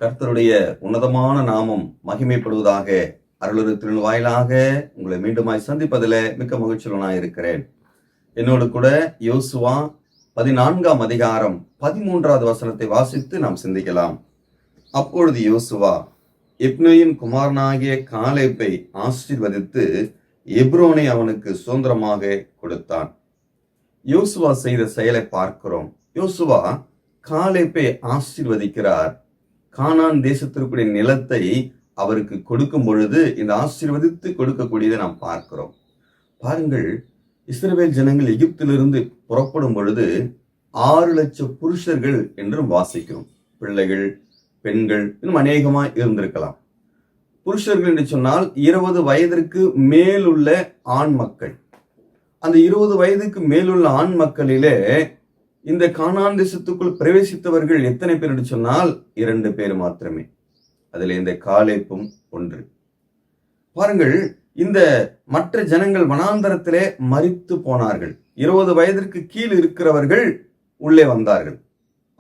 கர்த்தருடைய உன்னதமான நாமம் மகிமைப்படுவதாக. அருளுத்தின் வாயிலாக உங்களை மீண்டுமாய் சந்திப்பதில் மிக்க மகிழ்ச்சியுடனாய் இருக்கிறேன். என்னோடு கூட யோசுவா 14ஆம் அதிகாரம் 13வது வசனத்தை வாசித்து நாம் சிந்திக்கலாம். அப்பொழுது யோசுவா எப்னேயின் குமாரனாகிய காலேபை ஆசீர்வதித்து எப்ரோனை அவனுக்கு சுதந்திரமாக கொடுத்தான். யோசுவா செய்த செயலை பார்க்கிறோம். யோசுவா காலேபை ஆசீர்வதிக்கிறார். கானான் தேசத்திற்குரிய நிலத்தை அவருக்கு கொடுக்கும் பொழுது இந்த ஆசீர்வதித்து கொடுக்கக்கூடியதை நாம் பார்க்கிறோம். பாருங்கள், இஸ்ரவேல் ஜனங்கள் எகிப்திலிருந்து புறப்படும் பொழுது 6 லட்சம் புருஷர்கள் என்றும் வாசிக்கிறோம். பிள்ளைகள், பெண்கள் இன்னும் அநேகமாய் இருந்திருக்கலாம். புருஷர்கள் என்று சொன்னால் 20 வயதிற்கு மேலுள்ள ஆண் மக்கள். அந்த 20 வயதுக்கு மேலுள்ள ஆண் மக்களிலே இந்த கானான் தேசத்துக்குள் பிரவேசித்தவர்கள் எத்தனை பேர் என்று சொன்னால் 2 பேர் மாத்திரமே. அதில் இந்த காலேப்பும் ஒன்று. பாருங்கள், இந்த மற்ற ஜனங்கள் வனாந்தரத்திலே மரித்து போனார்கள். 20 வயதிற்கு கீழ் இருக்கிறவர்கள் உள்ளே வந்தார்கள்.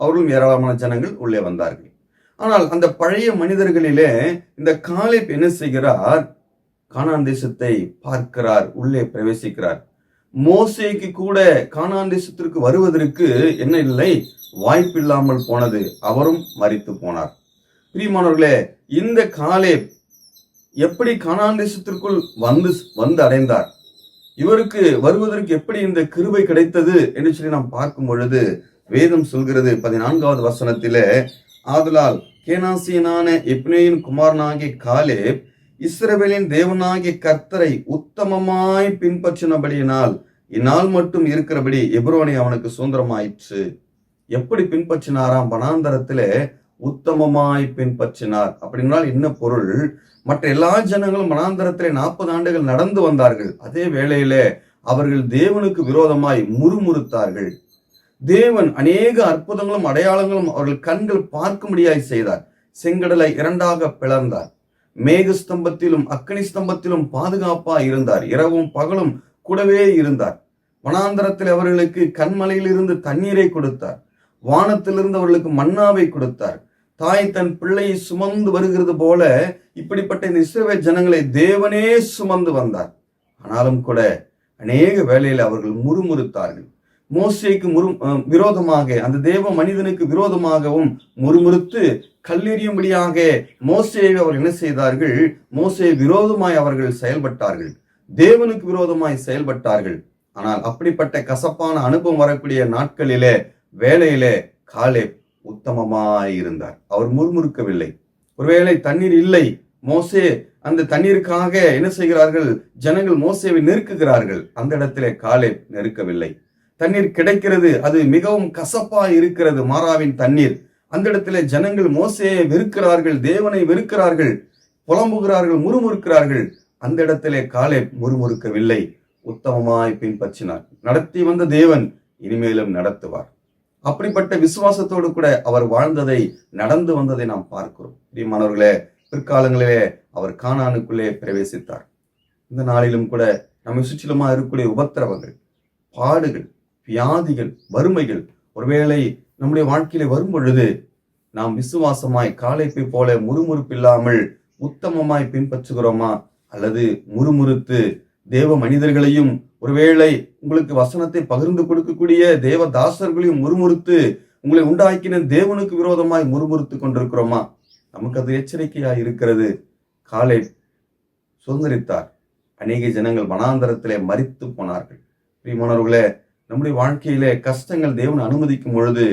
அவர்களும் ஏராளமான ஜனங்கள் உள்ளே வந்தார்கள். ஆனால் அந்த பழைய மனிதர்களிலே இந்த காலேப் என்ன செய்கிறார்? கானான் தேசத்தை பார்க்கிறார், உள்ளே பிரவேசிக்கிறார். மோசேக்கு கூட கானான் தேசத்திற்கு வருவதற்கு என்ன இல்லை, வாய்ப்பு இல்லாமல் போனது. அவரும் மரித்து போனார். பிரியமானவர்களே, இந்த காலேப் எப்படி கானான் தேசத்திற்குள் வந்து அடைந்தார்? இவருக்கு வருவதற்கு எப்படி இந்த கிருபை கிடைத்தது என்று சொல்லி நாம் பார்க்கும் பொழுது வேதம் சொல்கிறது 14வது வசனத்திலே, ஆதலால் கேனாசியனான எப்னேயின் குமாரனாகிய காலேப் இஸ்ரவேலின் தேவனாகிய கர்த்தரை உத்தமமாய் பின்பற்றினபடியினால் இந்நாள் மட்டும் இருக்கிறபடி எப்ரோனை அவனுக்கு சுதந்திரமாயிற்று. எப்படி பின்பற்றினாராம்? வனாந்தரத்திலே உத்தமமாய் பின்பற்றினார். அப்படின்னால் என்ன பொருள்? மற்ற எல்லா ஜனங்களும் வனாந்தரத்திலே 40 ஆண்டுகள் நடந்து வந்தார்கள். அதே வேளையிலே அவர்கள் தேவனுக்கு விரோதமாய் முறுமுறுத்தார்கள். தேவன் அநேக அற்புதங்களும் அடையாளங்களும் அவர்கள் கண்கள் பார்க்கும்படியாய் செய்தார். செங்கடலை 2ஆக பிளந்தார். மேக ஸ்தம்பத்திலும் அக்கினி ஸ்தம்பத்திலும் பாதுகாப்பா இருந்தார். இரவும் பகலும் கூடவே இருந்தார். வனாந்தரத்தில் அவர்களுக்கு கண்மலையிலிருந்து தண்ணீரை கொடுத்தார். வானத்திலிருந்து அவர்களுக்கு மன்னாவை கொடுத்தார். தாய் தன் பிள்ளையை சுமந்து வருகிறது போல இப்படிப்பட்ட இந்த இஸ்ரவேல் ஜனங்களை தேவனே சுமந்து வந்தார். ஆனாலும் கூட அநேக வேளையில் அவர்கள் முறுமுறுத்தார்கள். மோசேக்கு விரோதமாக, அந்த தேவ மனிதனுக்கு விரோதமாகவும் முறுமுறுத்து கல்லெறியும்படியாக மோசேயை அவர் என்ன செய்தார்கள்? மோசே விரோதமாய் அவர்கள் செயல்பட்டார்கள். தேவனுக்கு விரோதமாய் செயல்பட்டார்கள். ஆனால் அப்படிப்பட்ட கசப்பான அனுபவம் வரக்கூடிய நாட்களிலே வேளையிலே காலேப் உத்தமமாய் இருந்தார். அவர் முறுமுறுக்கவில்லை. ஒருவேளை தண்ணீர் இல்லை, மோசே அந்த தண்ணீருக்காக என்ன செய்கிறார்கள்? ஜனங்கள் மோசேவை நெருக்குகிறார்கள். அந்த இடத்திலே காலேப் நெருக்கவில்லை. தண்ணீர் கிடைக்கிறது, அது மிகவும் கசப்பா இருக்கிறது, மாறாவின் தண்ணீர். அந்த இடத்துல ஜனங்கள் மோசேயை வெறுக்கிறார்கள், தேவனை வெறுக்கிறார்கள், புலம்புகிறார்கள், முறுமுறுக்கிறார்கள். அந்த இடத்திலே காலேப் முறுமுறுக்கவில்லை, உத்தமமாய் பின்பற்றினார். நடத்தி வந்த தேவன் இனிமேலும் நடத்துவார். அப்படிப்பட்ட விசுவாசத்தோடு கூட அவர் வாழ்ந்ததை, நடந்து வந்ததை நாம் பார்க்கிறோம். பிரியமானவர்களே, பிற்காலங்களிலே அவர் கானானுக்குள்ளே பிரவேசித்தார். இந்த நாளிலும் கூட நம்மை சுற்றிலுமா இருக்கக்கூடிய உபத்திரவங்கள், பாடுகள், வியாதிகள், வறுமைகள் ஒருவேளை நம்முடைய வாழ்க்கையில வரும் பொழுது நாம் விசுவாசமாய் காலேப்பை போல முறுமுறுப்பில்லாமல் உத்தமமாய் பின்பற்றுகிறோமா? அல்லது முறுமுறுத்து தேவ மனிதர்களையும், ஒருவேளை உங்களுக்கு வசனத்தை பகிர்ந்து கொடுக்கக்கூடிய தேவ தாசர்களையும் முறுமுறுத்து உங்களை உண்டாக்கின தேவனுக்கு விரோதமாய் முறுமுறுத்து கொண்டிருக்கிறோமா? நமக்கு அது எச்சரிக்கையாய் இருக்கிறது. காலேப் சுதந்திரித்தார். அநேக ஜனங்கள் வனாந்தரத்திலே மரித்து போனார்கள். பிரியமானவர்களே, நம்முடைய வாழ்க்கையிலே கஷ்டங்கள் தேவன் அனுமதிக்கும் பொழுது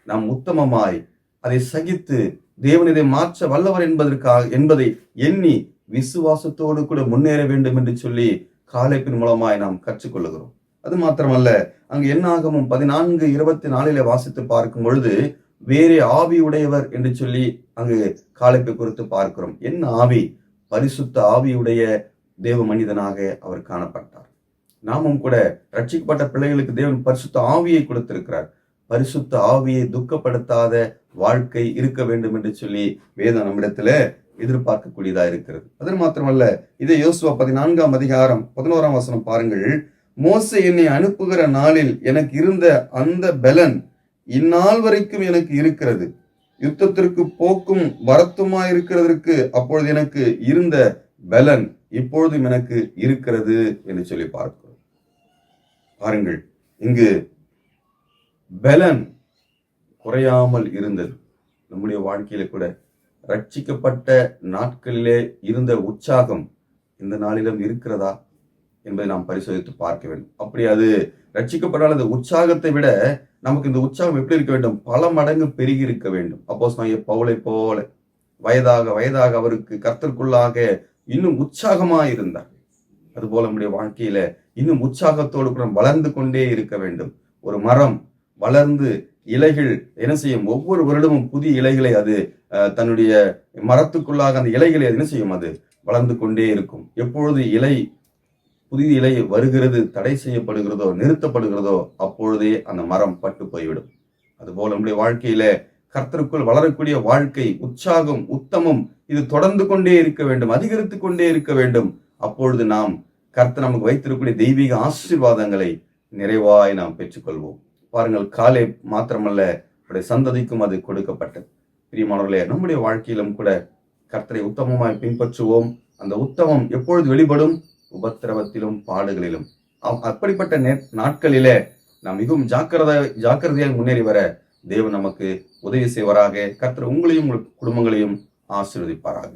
நாம் உத்தமமாய் அதை சகித்து தேவன் இதை மாற்ற வல்லவர் என்பதை எண்ணி விசுவாசத்தோடு கூட முன்னேற வேண்டும் என்று சொல்லி காலேப்பின் மூலமாய் நாம் கற்றுக்கொள்ளுகிறோம். அது மாத்திரமல்ல, அங்கு என்னாகமும் 14:24 வாசித்து பார்க்கும் பொழுது வேறே ஆவி உடையவர் என்று சொல்லி அங்கு காலேப்பை குறித்து பார்க்கிறோம். என்ன ஆவி? பரிசுத்த ஆவியுடைய தேவ மனிதனாக அவர் காணப்பட்டார். நாமும் கூட ரட்சிக்கப்பட்ட பிள்ளைகளுக்கு தேவன் பரிசுத்த ஆவியை கொடுத்திருக்கிறார். பரிசுத்த ஆவியை துக்கப்படுத்தாத வாழ்க்கை இருக்க வேண்டும் என்று சொல்லி வேதம் நம்மிடத்துல எதிர்பார்க்கக்கூடியதா இருக்கிறது. அது மாத்திரமல்ல, இதை யோசுவா 14ஆம் அதிகாரம் 11ஆம் வசனம் பாருங்கள். மோசே என்னை அனுப்புகிற நாளில் எனக்கு இருந்த அந்த பலன் இந்நாள் வரைக்கும் எனக்கு இருக்கிறது. யுத்தத்திற்கு போக்கும் வரத்துமா இருக்கிறதற்கு அப்பொழுது எனக்கு இருந்த பலன் இப்பொழுதும் எனக்கு இருக்கிறது என்று சொல்லி பார்க்கிறோம். பாருங்கள், இங்கு பலன் குறையாமல் இருந்தது. நம்முடைய வாழ்க்கையில கூட ரட்சிக்கப்பட்ட நாட்களிலே இருந்த உற்சாகம் இந்த நாளிலும் இருக்கிறதா என்பதை நாம் பரிசோதித்து பார்க்க வேண்டும். அப்படி அது ரட்சிக்கப்பட்டால் அந்த உற்சாகத்தை விட நமக்கு இந்த உற்சாகம் எப்படி இருக்க வேண்டும்? பல மடங்கு பெருகி இருக்க வேண்டும். அப்போஸ்தலனாகிய பவுலை போல வயதாக வயதாக அவருக்கு கர்த்தருக்குள்ளாக இன்னும் உற்சாகமாய் இருந்தார். அதுபோல நம்முடைய வாழ்க்கையில இன்னும் உற்சாகத்தோடு கூட வளர்ந்து கொண்டே இருக்க வேண்டும். ஒரு மரம் வளர்ந்து இலைகள் என்ன செய்யும்? ஒவ்வொரு வருடமும் புதிய இலைகளை அது தன்னுடைய மரத்துக்குள்ளாக அந்த இலைகளை என்ன செய்யும்? அது வளர்ந்து கொண்டே இருக்கும். எப்பொழுது புதிய இலை வருகிறது, தடை செய்யப்படுகிறதோ, நிறுத்தப்படுகிறதோ, அப்பொழுதே அந்த மரம் பட்டு போய்விடும். அதுபோல நம்முடைய வாழ்க்கையில கர்த்தருக்குள் வளரக்கூடிய வாழ்க்கை, உற்சாகம், உத்தமம் இது தொடர்ந்து கொண்டே இருக்க வேண்டும், அதிகரித்து கொண்டே இருக்க வேண்டும். அப்பொழுது நாம் கர்த்தர் நமக்கு வைத்திருக்கக்கூடிய தெய்வீக ஆசீர்வாதங்களை நிறைவாய் நாம் பெற்றுக்கொள்வோம். பாருங்கள், காலே மாத்திரமல்ல, அவருடைய சந்ததிக்கும் அது கொடுக்கப்பட்டது. பிரியமானவர்களே, நம்முடைய வாழ்க்கையிலும் கூட கர்த்தரை உத்தமமாய் பின்பற்றுவோம். அந்த உத்தமம் எப்பொழுது வெளிப்படும்? உபத்திரவத்திலும் பாடுகளிலும். அப்படிப்பட்ட நாட்களிலே நாம் மிகவும் ஜாக்கிரதையாக முன்னேறி வர தேவன் நமக்கு உதவி செய்வாராக. கர்த்தர் உங்களையும் உங்கள் குடும்பங்களையும் ஆசீர்வதிப்பாராக.